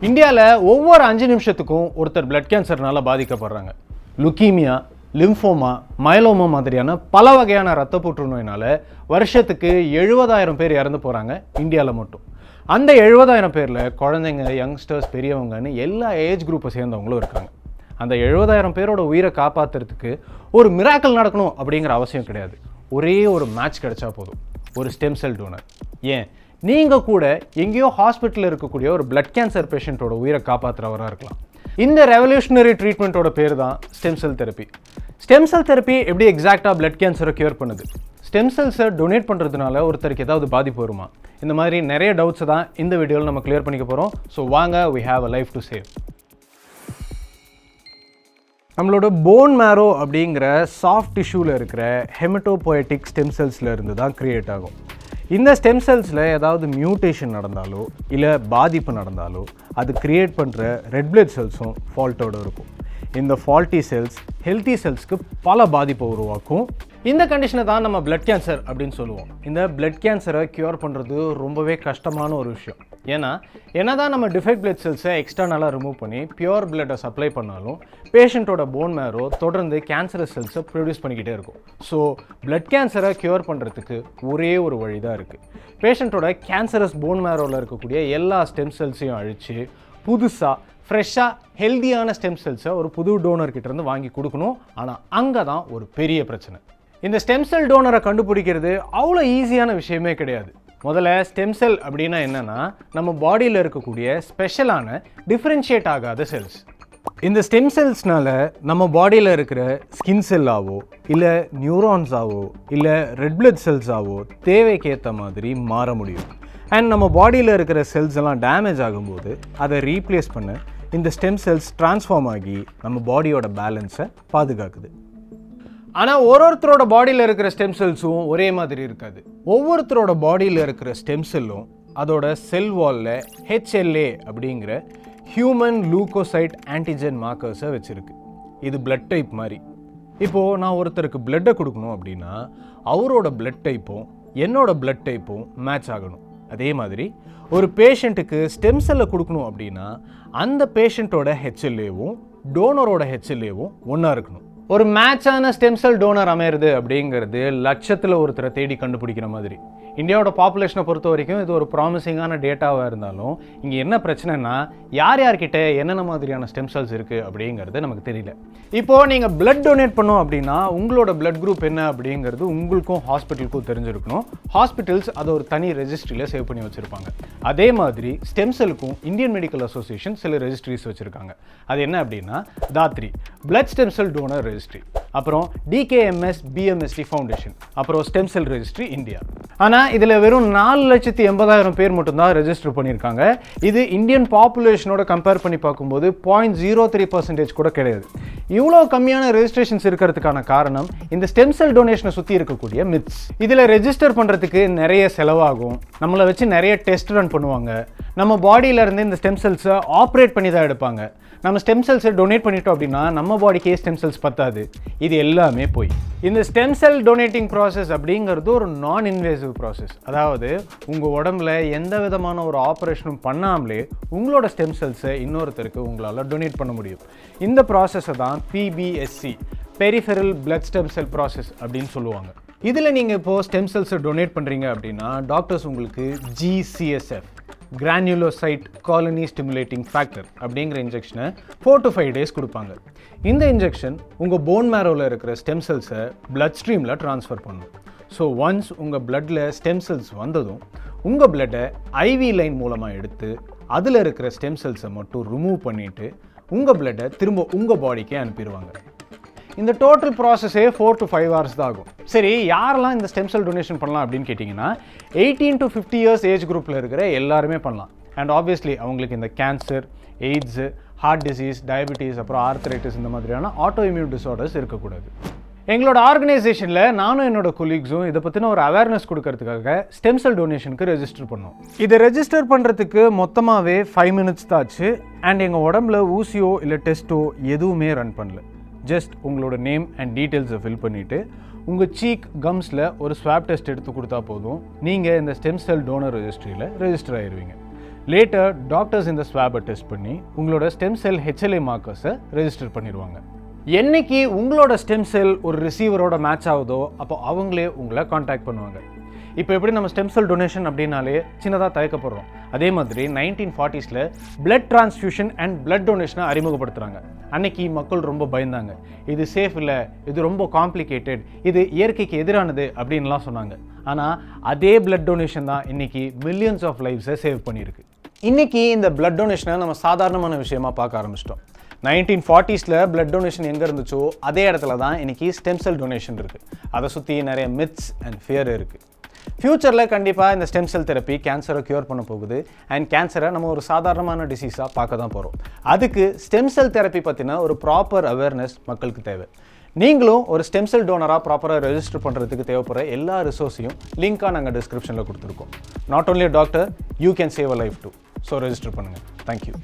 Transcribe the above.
இந்தியாவில் ஒவ்வொரு 5 நிமிஷத்துக்கும் ஒருத்தர் பிளட் கேன்சர்னால பாதிக்கப்படுறாங்க. லுக்கீமியா, லிம்ஃபோமா, மயலோமா மாதிரியான பல வகையான இரத்த புற்றுநோயினால வருஷத்துக்கு 70,000 பேர் இறந்து போகிறாங்க இந்தியாவில் மட்டும். அந்த 70,000 பேரில் குழந்தைங்க, யங்ஸ்டர்ஸ், பெரியவங்கன்னு எல்லா ஏஜ் குரூப்பை சேர்ந்தவங்களும் இருக்காங்க. அந்த 70,000 பேரோட உயிரை காப்பாற்றுறதுக்கு ஒரு மிராக்கிள் நடக்கணும் அப்படிங்கிற அவசியம் கிடையாது. ஒரே ஒரு மேட்ச் கிடைச்சா போதும், ஒரு ஸ்டெம் செல் டோனர். ஏன் நீங்கள் கூட எங்கேயோ ஹாஸ்பிட்டலில் இருக்கக்கூடிய ஒரு பிளட் கேன்சர் பேஷண்ட்டோட உயிரை காப்பாற்றுறவராக இருக்கலாம். இந்த ரெவல்யூஷனரி ட்ரீட்மெண்ட்டோட பேர் தான் stem cell therapy. Stem cell therapy எப்படி எக்ஸாக்டாக பிளட் கேன்சரை க்யூர் பண்ணுது? ஸ்டெம் செல்ஸை டொனேட் பண்ணுறதுனால ஒருத்தருக்கு ஏதாவது பாதிப்பு வருமா? இந்த மாதிரி நிறைய டவுட்ஸை தான் இந்த வீடியோவில் நம்ம கிளியர் பண்ணிக்க போகிறோம். ஸோ வாங்க, we have a life to save. நம்மளோட போன் மேரோ அப்படிங்கிற சாஃப்ட் டிஷ்யூவில் இருக்கிற ஹெமட்டோபோயட்டிக் ஸ்டெம் செல்ஸில் இருந்து தான் க்ரியேட் ஆகும். இந்த ஸ்டெம் செல்ஸில் ஏதாவது மியூட்டேஷன் நடந்தாலோ இல்லை பாதிப்பு நடந்தாலோ அது க்ரியேட் பண்ணுற ரெட் பிளட் செல்ஸும் ஃபால்ட்டோடு இருக்கும். இந்த ஃபால்ட்டி செல்ஸ் ஹெல்த்தி செல்ஸ்க்கு பல பாதிப்பை உருவாக்கும். இந்த கண்டிஷனை தான் நம்ம பிளட் கேன்சர் அப்படின்னு சொல்லுவோம். இந்த பிளட் கேன்சரை க்யூர் பண்ணுறது ரொம்பவே கஷ்டமான ஒரு விஷயம். ஏன்னா என்னதான் நம்ம டிஃபெக்ட் பிளட் செல்ஸை எக்ஸ்டர்னலாக ரிமூவ் பண்ணி பியூர் பிளட்டை சப்ளை பண்ணாலும் பேஷண்ட்டோட போன் மேரோ தொடர்ந்து கேன்சரஸ் செல்ஸை ப்ரொடியூஸ் பண்ணிக்கிட்டே இருக்கும். ஸோ பிளட் கேன்சரை க்யூர் பண்ணுறதுக்கு ஒரே ஒரு வழி தான் இருக்குது. பேஷண்ட்டோட கேன்சரஸ் போன் மேரோவில் இருக்கக்கூடிய எல்லா ஸ்டெம் செல்ஸையும் அழித்து புதுசாக ஃப்ரெஷ்ஷாக ஹெல்தியான ஸ்டெம் செல்ஸை ஒரு புது டோனர்கிட்டேருந்து வாங்கி கொடுக்கணும். ஆனால் அங்கே தான் ஒரு பெரிய பிரச்சனை. இந்த ஸ்டெம் செல் டோனரை கண்டுபிடிக்கிறது அவ்வளோ ஈஸியான விஷயமே கிடையாது. முதல்ல ஸ்டெம் செல் அப்படின்னா என்னென்னா நம்ம பாடியில் இருக்கக்கூடிய ஸ்பெஷலான டிஃப்ரென்ஷியேட் ஆகாத செல்ஸ். இந்த ஸ்டெம் செல்ஸ்னால நம்ம பாடியில் இருக்கிற ஸ்கின் செல்லாவோ இல்லை நியூரான்ஸாவோ இல்லை ரெட் பிளட் செல்ஸாவோ தேவைக்கேற்ற மாதிரி மாற முடியும். அண்ட் நம்ம பாடியில் இருக்கிற செல்ஸ் எல்லாம் டேமேஜ் ஆகும்போது அதை ரீப்ளேஸ் பண்ண இந்த ஸ்டெம் செல்ஸ் ட்ரான்ஸ்ஃபார்ம் ஆகி நம்ம பாடியோட பேலன்ஸை பாதுகாக்குது. ஆனால் ஒருத்தரோட பாடியில் இருக்கிற ஸ்டெம் செல்ஸும் ஒரே மாதிரி இருக்காது. ஒவ்வொருத்தரோட பாடியில் இருக்கிற ஸ்டெம் செல்லும் அதோட செல் வாலில் HLA அப்படிங்கிற ஹியூமன் லூக்கோசைட் ஆன்டிஜன் மார்க்கர்ஸை வச்சுருக்கு. இது பிளட் டைப் மாதிரி. இப்போது நான் ஒருத்தருக்கு பிளட்டை கொடுக்கணும் அப்படின்னா அவரோட பிளட் டைப்பும் என்னோட பிளட் டைப்பும் மேட்ச் ஆகணும். அதே மாதிரி ஒரு பேஷண்ட்டுக்கு ஸ்டெம் செல்லை கொடுக்கணும் அப்படின்னா அந்த பேஷண்ட்டோட HLAவும் டோனரோட HLAவும் ஒன்றா இருக்கணும். ஒரு மேட்சான ஸ்டெம் செல் டோனர் அமையிறது அப்படிங்கிறது லட்சத்தில் ஒருத்தரை தேடி கண்டுபிடிக்கிற மாதிரி. இந்தியாவோட பாப்புலேஷனை பொறுத்த வரைக்கும் இது ஒரு ப்ராமிசிங்கான டேட்டாவாக இருந்தாலும் இங்கே என்ன பிரச்சனைனா யார்கிட்ட என்னென்ன மாதிரியான ஸ்டெம் செல்ஸ் இருக்குது அப்படிங்கிறது நமக்கு தெரியல. இப்போது நீங்கள் பிளட் டொனேட் பண்ணோம் அப்படின்னா உங்களோட பிளட் குரூப் என்ன அப்படிங்கிறது உங்களுக்கும் ஹாஸ்பிட்டலுக்கும் தெரிஞ்சிருக்கணும். ஹாஸ்பிட்டல்ஸ் அதை ஒரு தனி ரெஜிஸ்ட்ரியில் சேவ் பண்ணி வச்சுருப்பாங்க. அதே மாதிரி ஸ்டெம் செல்லுக்கும் இந்தியன் மெடிக்கல் அசோசியேஷன் சில ரெஜிஸ்ட்ரிஸ் வச்சுருக்காங்க. அது என்ன அப்படின்னா Datri blood stem cell donor registry, அப்புறம் DKMS BMST ஃபவுண்டேஷன், அப்புறம் ஸ்டெம் செல் ரெஜிஸ்ட்ரி இந்தியா. ஆனால் இதில் வெறும் 4,80,000 பேர் மட்டும்தான் ரெஜிஸ்டர் பண்ணியிருக்காங்க. இது இந்தியன் பாப்புலேஷனோட கம்பேர் பண்ணி பார்க்கும்போது 0.03% கூட கிடையாது. இவ்வளோ கம்மியான ரெஜிஸ்ட்ரேஷன்ஸ் இருக்கிறதுக்கான காரணம் இந்த ஸ்டெம் செல் டொனேஷனை சுற்றி இருக்கக்கூடிய மித்ஸ். இதில் ரெஜிஸ்டர் பண்ணுறதுக்கு நிறைய செலவாகும். நம்மளை வச்சு நிறைய டெஸ்ட் ரன் பண்ணுவாங்க. நம்ம பாடியிலேருந்து இந்த ஸ்டெம் செல்ஸை ஆப்ரேட் பண்ணி தான் எடுப்பாங்க. நம்ம ஸ்டெம் செல்ஸை டொனேட் பண்ணிட்டோம் அப்படின்னா நம்ம பாடிக்கே ஸ்டெம் செல்ஸ் பத்தாது. இது எல்லாமே போய் இந்த ஸ்டெம் செல் டொனேட்டிங் ப்ராசஸ் அப்படிங்கிறது ஒரு நான் இன்வேசிவ் ப்ராசஸ். அதாவது உங்கள் உடம்புல எந்த விதமான ஒரு ஆப்ரேஷனும் பண்ணாமலே உங்களோட ஸ்டெம் செல்ஸை இன்னொருத்தருக்கு உங்களால் டொனேட் பண்ண முடியும். இந்த ப்ராசஸை தான் PBSC பெரிஃபெரல் பிளட் ஸ்டெம் செல் ப்ராசஸ் அப்படின்னு சொல்லுவாங்க. இதில் நீங்கள் இப்போது ஸ்டெம் செல்ஸை டொனேட் பண்ணுறீங்க அப்படின்னா டாக்டர்ஸ் உங்களுக்கு GCSF granulocyte colony stimulating factor அப்படிங்கிற இன்ஜெக்ஷனை 4 to 5 days கொடுப்பாங்க. இந்த இன்ஜெக்ஷன் உங்கள் போன் மேரோவில் இருக்கிற ஸ்டெம் செல்ஸை பிளட் ஸ்ட்ரீமில் ட்ரான்ஸ்ஃபர் பண்ணும். ஸோ ஒன்ஸ் உங்கள் பிளட்டில் ஸ்டெம் செல்ஸ் வந்ததும் உங்கள் பிளட்டை IV லைன் மூலமாக எடுத்து அதில் இருக்கிற ஸ்டெம் செல்ஸை மட்டும் ரிமூவ் பண்ணிவிட்டு உங்கள் பிளட்டை திரும்ப உங்கள் பாடிக்கே அனுப்பிடுவாங்க. இந்த டோட்டல் ப்ராசஸே 4 to 5 hours தான் ஆகும். சரி, யாரெல்லாம் இந்த ஸ்டெம் செல் டொனேஷன் பண்ணலாம் அப்படின்னு கேட்டிங்கன்னா 18 to 50 years ஏஜ் குரூப்பில் இருக்கிற எல்லாருமே பண்ணலாம். அண்ட் ஆப்வியஸ்லி அவங்களுக்கு இந்த cancer, AIDS, heart disease, diabetes, அப்புறம் ஆர்த்ரைட்டிஸ் இந்த மாதிரியான ஆட்டோ இம்யூன் டிஸார்டர்ஸ் இருக்கக்கூடாது. எங்களோட ஆர்கனைசேஷனில் நானும் என்னோட கொலீக்ஸும் இதை பற்றின ஒரு அவேர்னஸ் கொடுக்கறதுக்காக ஸ்டெம் செல் டொனேஷனுக்கு ரெஜிஸ்டர் பண்ணோம். இதை ரெஜிஸ்டர் பண்ணுறதுக்கு மொத்தமாகவே 5 minutes தான் ஆச்சு. அண்ட் எங்கள் உடம்புல ஊசியோ இல்லை டெஸ்ட்டோ எதுவுமே ரன் பண்ணல. ஜஸ்ட் உங்களோட நேம் அண்ட் டீட்டெயில்ஸை ஃபில் பண்ணிவிட்டு உங்கள் சீக் கம்ஸில் ஒரு ஸ்வாப் டெஸ்ட் எடுத்து கொடுத்தா போதும், நீங்கள் இந்த ஸ்டெம் செல் டோனர் ரெஜிஸ்ட்ரியில் ரெஜிஸ்டர் ஆகிடுவீங்க. லேட்டர் டாக்டர்ஸ் இந்த ஸ்வாபை டெஸ்ட் பண்ணி உங்களோட ஸ்டெம் செல் HLA மார்க்கர்ஸை ரெஜிஸ்டர் பண்ணிடுவாங்க. என்னைக்கு உங்களோட ஸ்டெம் செல் ஒரு ரிசீவரோட மேட்ச் ஆகுதோ அப்போ அவங்களே உங்களை காண்டாக்ட் பண்ணுவாங்க. இப்போ எப்படி நம்ம ஸ்டெம் செல் டொனேஷன் அப்படின்னாலே சின்னதாக தயக்கப்படுறோம், அதே மாதிரி 1940s blood transfusion and blood டொனேஷனை அறிமுகப்படுத்துகிறாங்க. அன்னைக்கு மக்கள் ரொம்ப பயந்தாங்க, இது சேஃப் இல்லை, இது ரொம்ப காம்ப்ளிகேட்டட், இது இயற்கைக்கு எதிரானது அப்படின்லாம் சொன்னாங்க. ஆனால் அதே பிளட் டொனேஷன் தான் இன்னைக்கு மில்லியன்ஸ் ஆஃப் லைஃப்ஸை சேவ் பண்ணியிருக்கு. இன்றைக்கி இந்த பிளட் டொனேஷனை நம்ம சாதாரணமான விஷயமா பார்க்க ஆரம்பிச்சிட்டோம். 1940s பிளட் டொனேஷன் எங்கே இருந்துச்சோ அதே இடத்துல தான் இன்றைக்கி ஸ்டெம் செல் டொனேஷன் இருக்குது. அதை சுற்றி நிறைய மித்ஸ் அண்ட் ஃபியர் இருக்குது. ஃப்யூச்சரில் கண்டிப்பாக இந்த ஸ்டெம் செல் தெரப்பி கேன்சரை க்யூர் பண்ண போகுது அண்ட் கேன்சரை நம்ம ஒரு சாதாரணமான டிசீஸாக பார்க்க தான் போகிறோம். அதுக்கு ஸ்டெம் செல் தெரப்பி பற்றின ஒரு ப்ராப்பர் அவேர்னஸ் மக்களுக்கு தேவை. நீங்களும் ஒரு ஸ்டெம் செல் டோனராக ப்ராப்பராக ரெஜிஸ்டர் பண்ணுறதுக்கு தேவைப்படுற எல்லா ரிசோர்ஸையும் லிங்காக நாங்கள் டிஸ்கிரிப்ஷனில் கொடுத்துருக்கோம். Not only doctor, you can save a life too. So register பண்ணுங்கள். தேங்க்யூ.